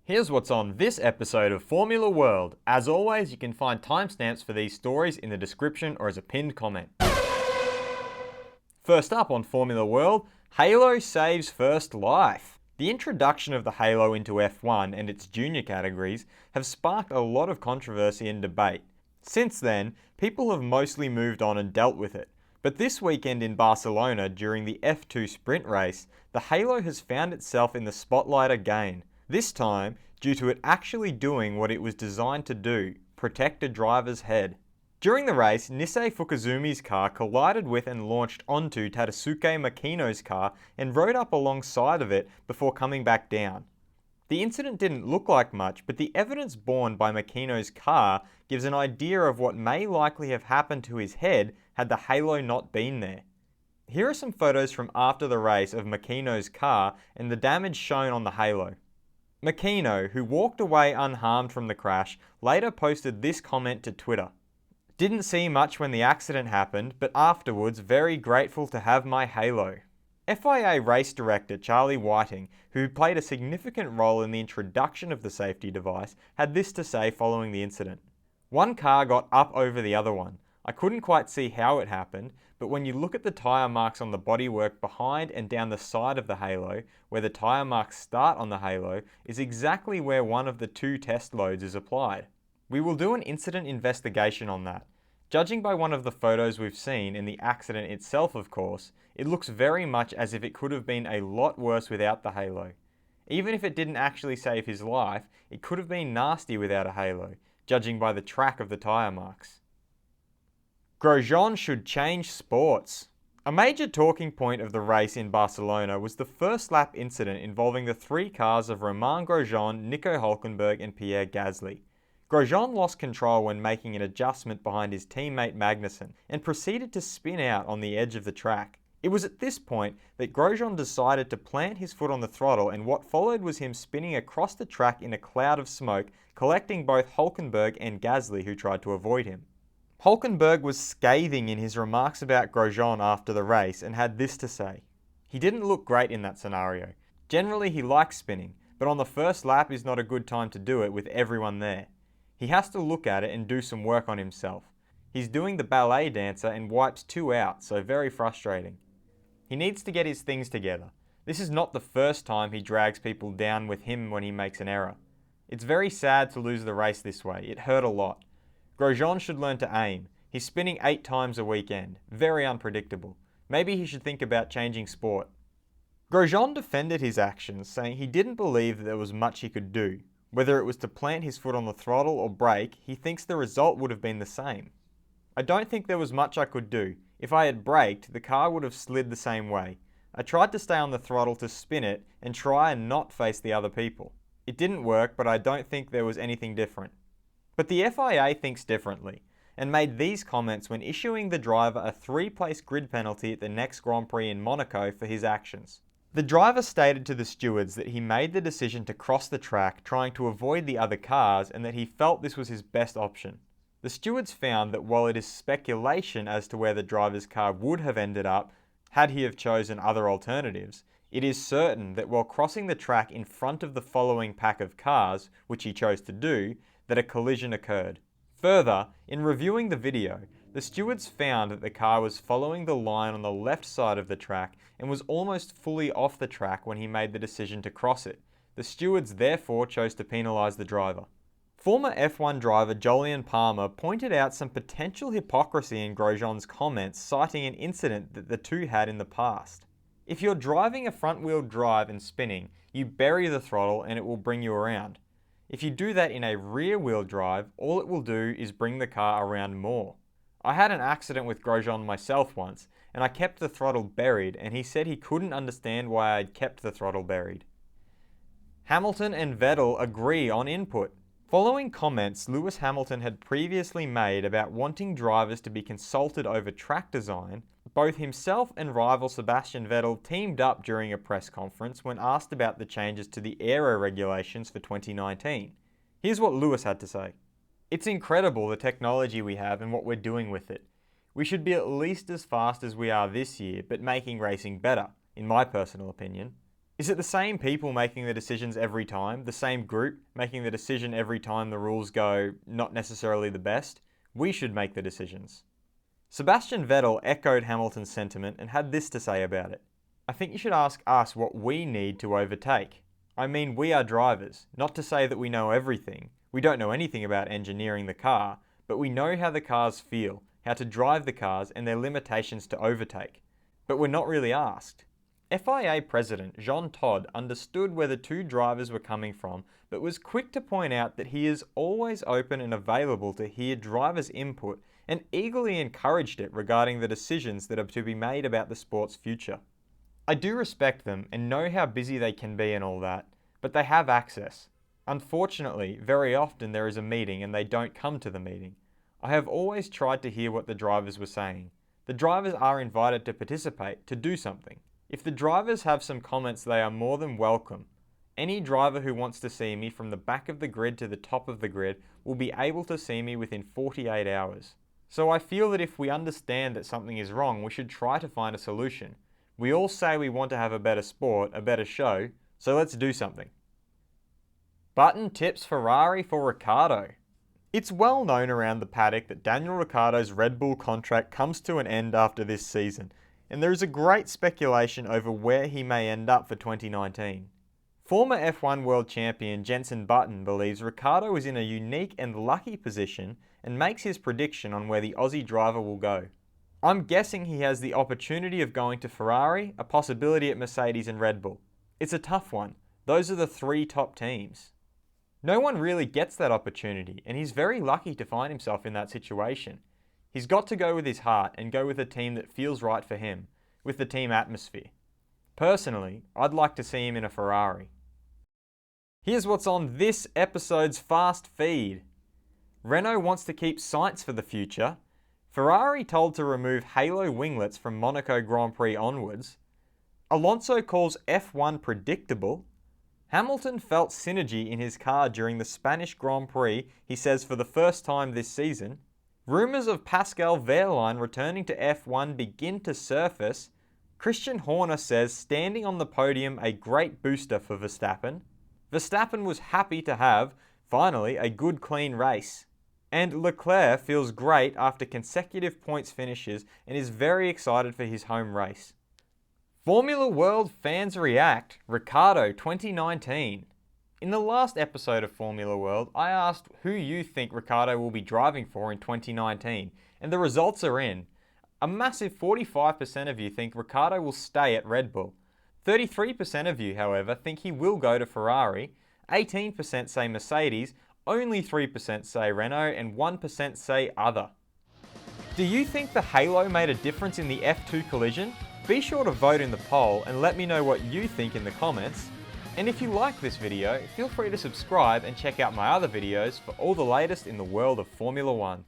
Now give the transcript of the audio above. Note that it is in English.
Here's what's on this episode of Formula World. As always, you can find timestamps for these stories in the description or as a pinned comment. First up on Formula World, Halo saves first life. The introduction of the Halo into F1 and its junior categories have sparked a lot of controversy and debate. Since then, people have mostly moved on and dealt with it. But this weekend in Barcelona during the F2 sprint race, the Halo has found itself in the spotlight again. This time, due to it actually doing what it was designed to do, protect a driver's head. During the race, Nisei Fukuzumi's car collided with and launched onto Tadasuke Makino's car and rode up alongside of it before coming back down. The incident didn't look like much, but the evidence borne by Makino's car gives an idea of what may likely have happened to his head had the Halo not been there. Here are some photos from after the race of Makino's car and the damage shown on the Halo. Makino, who walked away unharmed from the crash, later posted this comment to Twitter. "Didn't see much when the accident happened, but afterwards very grateful to have my Halo." FIA race director Charlie Whiting, who played a significant role in the introduction of the safety device, had this to say following the incident. "One car got up over the other one. I couldn't quite see how it happened, but when you look at the tyre marks on the bodywork behind and down the side of the Halo, where the tyre marks start on the Halo, is exactly where one of the two test loads is applied. We will do an incident investigation on that. Judging by one of the photos we've seen and the accident itself, of course, it looks very much as if it could have been a lot worse without the Halo. Even if it didn't actually save his life, it could have been nasty without a Halo, judging by the track of the tyre marks." Grosjean should change sports. A major talking point of the race in Barcelona was the first lap incident involving the three cars of Romain Grosjean, Nico Hülkenberg and Pierre Gasly. Grosjean lost control when making an adjustment behind his teammate Magnussen and proceeded to spin out on the edge of the track. It was at this point that Grosjean decided to plant his foot on the throttle, and what followed was him spinning across the track in a cloud of smoke, collecting both Hülkenberg and Gasly, who tried to avoid him. Hülkenberg was scathing in his remarks about Grosjean after the race and had this to say. "He didn't look great in that scenario. Generally he likes spinning, but on the first lap is not a good time to do it with everyone there. He has to look at it and do some work on himself. He's doing the ballet dancer and wipes two out, so very frustrating. He needs to get his things together. This is not the first time he drags people down with him when he makes an error. It's very sad to lose the race this way. It hurt a lot. Grosjean should learn to aim. He's spinning 8 times a weekend. Very unpredictable. Maybe he should think about changing sport." Grosjean defended his actions, saying he didn't believe that there was much he could do. Whether it was to plant his foot on the throttle or brake, he thinks the result would have been the same. "I don't think there was much I could do. If I had braked, the car would have slid the same way. I tried to stay on the throttle to spin it and try and not face the other people. It didn't work, but I don't think there was anything different." But the FIA thinks differently, and made these comments when issuing the driver a 3-place grid penalty at the next Grand Prix in Monaco for his actions. The driver stated to the stewards that he made the decision to cross the track trying to avoid the other cars and that he felt this was his best option. The stewards found that while it is speculation as to where the driver's car would have ended up had he have chosen other alternatives, it is certain that while crossing the track in front of the following pack of cars, which he chose to do, that a collision occurred. Further, in reviewing the video, the stewards found that the car was following the line on the left side of the track and was almost fully off the track when he made the decision to cross it. The stewards therefore chose to penalise the driver. Former F1 driver Jolyon Palmer pointed out some potential hypocrisy in Grosjean's comments, citing an incident that the two had in the past. If you're driving a front-wheel drive and spinning, you bury the throttle and it will bring you around. If you do that in a rear-wheel drive, all it will do is bring the car around more. I had an accident with Grosjean myself once, and I kept the throttle buried, and he said he couldn't understand why I'd kept the throttle buried." Hamilton and Vettel agree on input. Following comments Lewis Hamilton had previously made about wanting drivers to be consulted over track design, both himself and rival Sebastian Vettel teamed up during a press conference when asked about the changes to the aero regulations for 2019. Here's what Lewis had to say. "It's incredible the technology we have and what we're doing with it. We should be at least as fast as we are this year, but making racing better, in my personal opinion. Is it the same people making the decisions every time? The same group making the decision every time the rules go not necessarily the best? We should make the decisions. Sebastian Vettel echoed Hamilton's sentiment and had this to say about it. I think you should ask us what we need to overtake. I mean, we are drivers, not to say that we know everything. We don't know anything about engineering the car, but we know how the cars feel, how to drive the cars and their limitations to overtake. But we're not really asked. FIA President Jean Todt understood where the two drivers were coming from, but was quick to point out that he is always open and available to hear drivers' input and eagerly encouraged it regarding the decisions that are to be made about the sport's future. I do respect them and know how busy they can be and all that, but they have access. Unfortunately, very often there is a meeting and they don't come to the meeting. I have always tried to hear what the drivers were saying. The drivers are invited to participate, to do something. If the drivers have some comments, they are more than welcome. Any driver who wants to see me from the back of the grid to the top of the grid will be able to see me within 48 hours. So I feel that if we understand that something is wrong, we should try to find a solution. We all say we want to have a better sport, a better show, so let's do something. Button tips Ferrari for Ricciardo. It's well known around the paddock that Daniel Ricciardo's Red Bull contract comes to an end after this season, and there is a great speculation over where he may end up for 2019. Former F1 World Champion Jenson Button believes Ricciardo is in a unique and lucky position and makes his prediction on where the Aussie driver will go. I'm guessing he has the opportunity of going to Ferrari, a possibility at Mercedes and Red Bull. It's a tough one. Those are the three top teams. No one really gets that opportunity, and he's very lucky to find himself in that situation. He's got to go with his heart and go with a team that feels right for him, with the team atmosphere. Personally, I'd like to see him in a Ferrari. Here's what's on this episode's fast feed. Renault wants to keep Sainz for the future. Ferrari told to remove halo winglets from Monaco Grand Prix onwards. Alonso calls F1 predictable. Hamilton felt synergy in his car during the Spanish Grand Prix, he says for the first time this season. Rumours of Pascal Wehrlein returning to F1 begin to surface. Christian Horner says standing on the podium a great booster for Verstappen. Verstappen was happy to have, finally, a good clean race. And Leclerc feels great after consecutive points finishes and is very excited for his home race. Formula World fans react, Ricciardo 2019. In the last episode of Formula World, I asked who you think Ricciardo will be driving for in 2019, and the results are in. A massive 45% of you think Ricciardo will stay at Red Bull. 33% of you, however, think he will go to Ferrari, 18% say Mercedes, only 3% say Renault, and 1% say other. Do you think the halo made a difference in the F2 collision? Be sure to vote in the poll and let me know what you think in the comments. And if you like this video, feel free to subscribe and check out my other videos for all the latest in the world of Formula 1.